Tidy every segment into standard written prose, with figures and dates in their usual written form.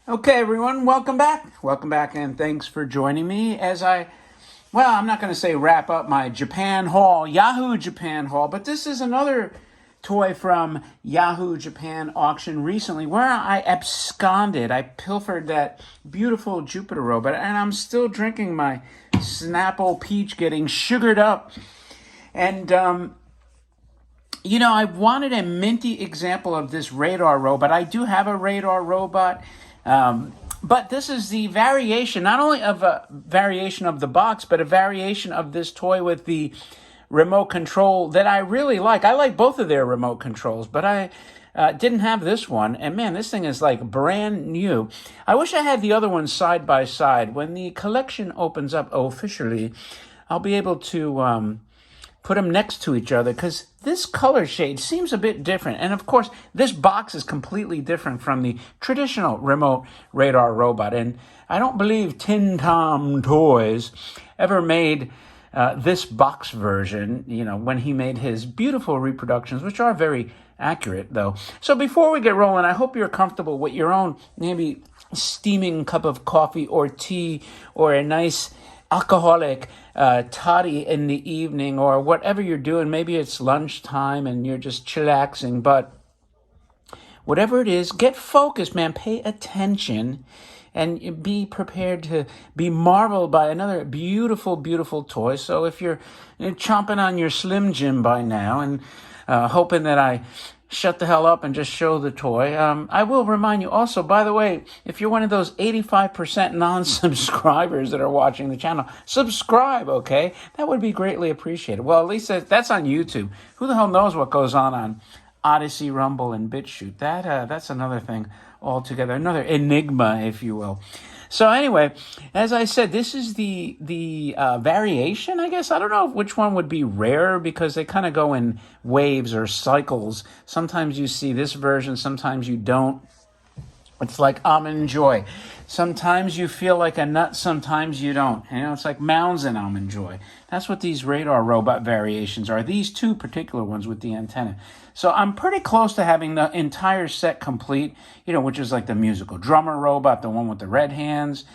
Okay, everyone, welcome back. Welcome back, and thanks for joining me as I'm not going to say wrap up my Japan haul, Yahoo Japan haul, but this is another toy from Yahoo Japan auction recently where I absconded. I pilfered that beautiful Jupiter robot, and I'm still drinking my Snapple Peach, getting sugared up. And I wanted a minty example of this radar robot. I do have a radar robot, but this is the variation, not only of a variation of the box, but a variation of this toy with the remote control that I really like. I like both of their remote controls, but I didn't have this one. And man, this thing is like brand new. I wish I had the other one side by side. When the collection opens up officially, I'll be able to put them next to each other because this color shade seems a bit different. And of course, this box is completely different from the traditional remote radar robot. And I don't believe Tin Tom Toys ever made this box version, when he made his beautiful reproductions, which are very accurate, though. So before we get rolling, I hope you're comfortable with your own maybe steaming cup of coffee or tea or a nice alcoholic toddy in the evening, or whatever you're doing. Maybe it's lunchtime and you're just chillaxing, but whatever it is, get focused, man. Pay attention and be prepared to be marveled by another beautiful, beautiful toy. So if you're chomping on your Slim Jim by now and hoping that I shut the hell up and just show the toy. I will remind you also, by the way, if you're one of those 85% non-subscribers that are watching the channel, subscribe, okay? That would be greatly appreciated. Well, at least that's on YouTube. Who the hell knows what goes on Odyssey, Rumble, and BitChute? That's another thing altogether, another enigma, if you will. So anyway, as I said, this is the variation, I guess. I don't know which one would be rare because they kind of go in waves or cycles. Sometimes you see this version, sometimes you don't. It's like Almond Joy. Sometimes you feel like a nut, sometimes you don't. It's like Mounds and Almond Joy. That's what these radar robot variations are. These two particular ones with the antenna. So I'm pretty close to having the entire set complete, which is like the musical drummer robot, the one with the red hands.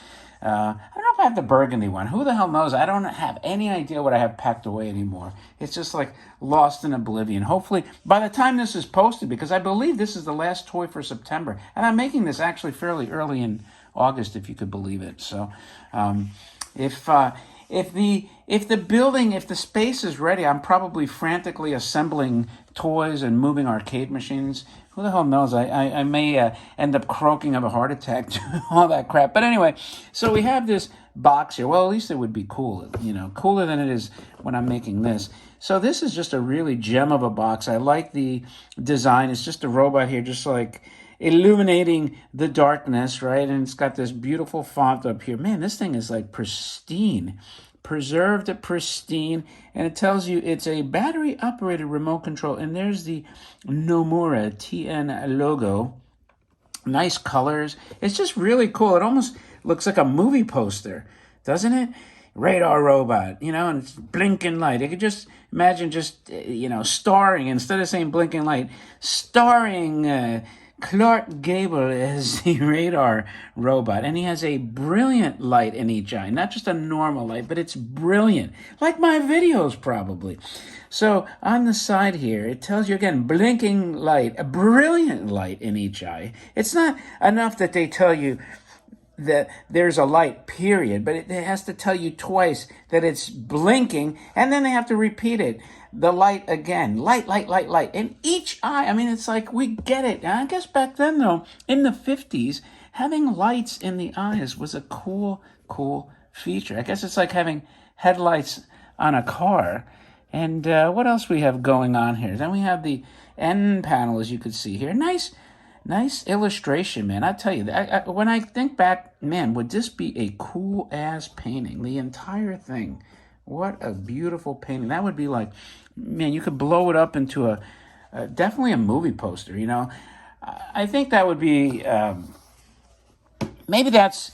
I don't know if I have the burgundy one. Who the hell knows? I don't have any idea what I have packed away anymore. It's just like lost in oblivion. Hopefully, by the time this is posted, because I believe this is the last toy for September, and I'm making this actually fairly early in August, if you could believe it. So, if the space is ready, I'm probably frantically assembling toys and moving arcade machines. Who the hell knows? I may end up croaking of a heart attack to all that crap. But anyway, so we have this box here. Well, at least it would be cool, cooler than it is when I'm making this. So this is just a really gem of a box. I like the design. It's just a robot here, just like illuminating the darkness, right? And it's got this beautiful font up here. Man, this thing is like pristine. Preserved pristine, and it tells you it's a battery operated remote control, and there's the Nomura TN logo. Nice colors. It's just really cool. It almost looks like a movie poster, doesn't it? Radar robot, and it's blinking light. I could just imagine starring, instead of saying blinking light, starring Clark Gable is the radar robot, and he has a brilliant light in each eye. Not just a normal light, but it's brilliant. Like my videos, probably. So on the side here, it tells you again, blinking light, a brilliant light in each eye. It's not enough that they tell you that there's a light, period, but it has to tell you twice that it's blinking, and then they have to repeat it. The light again, light, light, light, light. In each eye, I mean, it's like, we get it. And I guess back then, though, in the 50s, having lights in the eyes was a cool feature. I guess it's like having headlights on a car. And what else we have going on here? Then we have the end panel, as you could see here. Nice illustration, man. I tell you, when I think back, man, would this be a cool-ass painting? The entire thing. What a beautiful painting. That would be like, man, you could blow it up into definitely a movie poster, I think that would be, maybe that's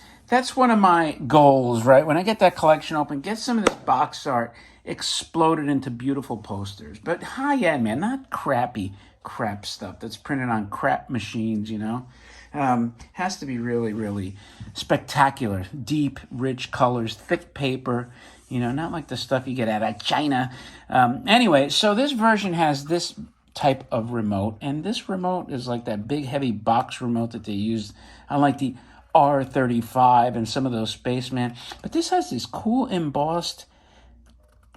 one of my goals, right? When I get that collection open, get some of this box art exploded into beautiful posters. But high-end, man, not crappy crap stuff that's printed on crap machines, Has to be really, really spectacular. Deep, rich colors, thick paper. You know, not like the stuff you get out of China. Anyway, so this version has this type of remote, and this remote is like that big, heavy box remote that they use on like the R35 and some of those Spaceman. But this has this cool embossed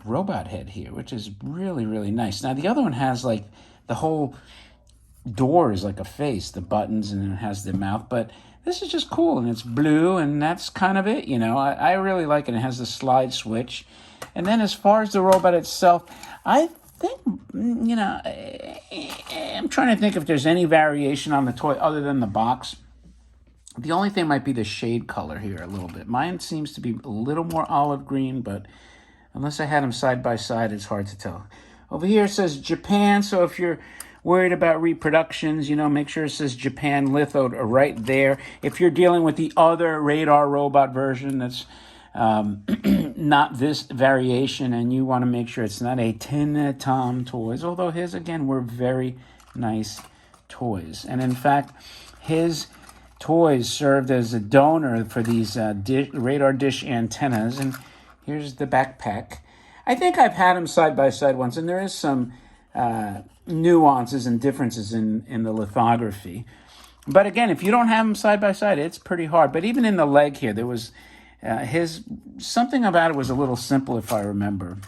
robot head here, which is really, really nice. Now, the other one has like the whole door is like a face, the buttons, and it has the mouth. But this is just cool, and it's blue, and that's kind of it. You know, I really like it. It has the slide switch. And then as far as the robot itself, I think, you know, I'm trying to think if there's any variation on the toy other than the box. The only thing might be the shade color here a little bit. Mine seems to be a little more olive green, but unless I had them side by side, it's hard to tell. Over here it says Japan, so if you're worried about reproductions, you know, make sure it says Japan lithoed right there. If you're dealing with the other radar robot version that's not this variation, and you want to make sure it's not a Tin Tom Toys, although his, again, were very nice toys. And in fact, his toys served as a donor for these radar dish antennas. And here's the backpack. I think I've had them side by side once, and there is some nuances and differences in the lithography. But again, if you don't have them side by side, it's pretty hard. But even in the leg here, there was something about it was a little simple, if I remember.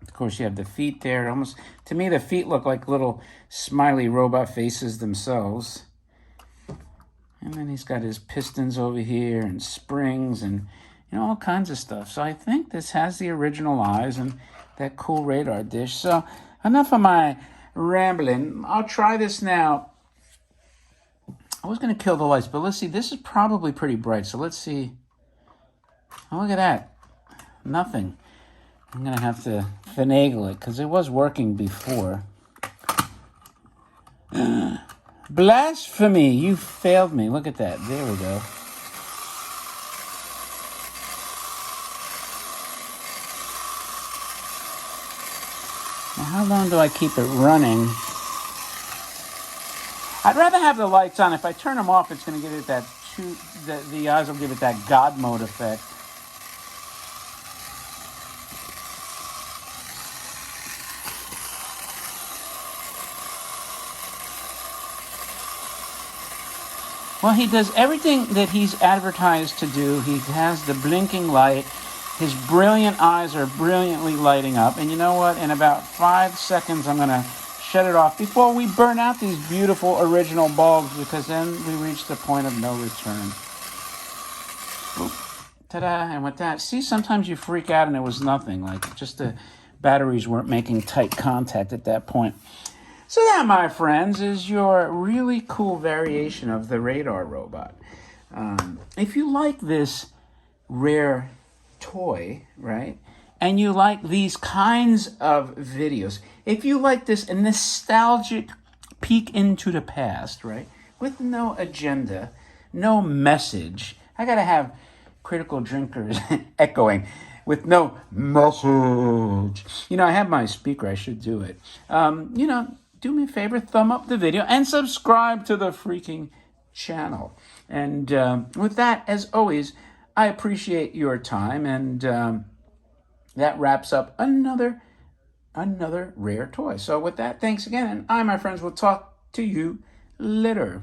Of course, you have the feet there. Almost, to me, the feet look like little smiley robot faces themselves. And then he's got his pistons over here and springs and, you know, all kinds of stuff. So I think this has the original eyes and that cool radar dish. So enough of my rambling. I'll try this now. I was going to kill the lights, but let's see. This is probably pretty bright. So let's see. Oh, look at that. Nothing. I'm going to have to finagle it because it was working before. Blasphemy! You failed me. Look at that. There we go. Now, how long do I keep it running? I'd rather have the lights on. If I turn them off, it's going to give it that the eyes will give it that God mode effect. Well, he does everything that he's advertised to do. He has the blinking light. His brilliant eyes are brilliantly lighting up. And you know what? In about 5 seconds, I'm going to shut it off before we burn out these beautiful original bulbs, because then we reach the point of no return. Boop. Ta-da. And with that, see, sometimes you freak out and it was nothing. Like, just the batteries weren't making tight contact at that point. So that, my friends, is your really cool variation of the radar robot. If you like this rare toy, right, and you like these kinds of videos, if you like this nostalgic peek into the past, right, with no agenda, no message, I got to have critical drinkers echoing, with no message. You know, I have my speaker, I should do it. You know, do me a favor, thumb up the video and subscribe to the freaking channel. And with that, as always, I appreciate your time. And that wraps up another rare toy. So with that, thanks again. And I, my friends, will talk to you later.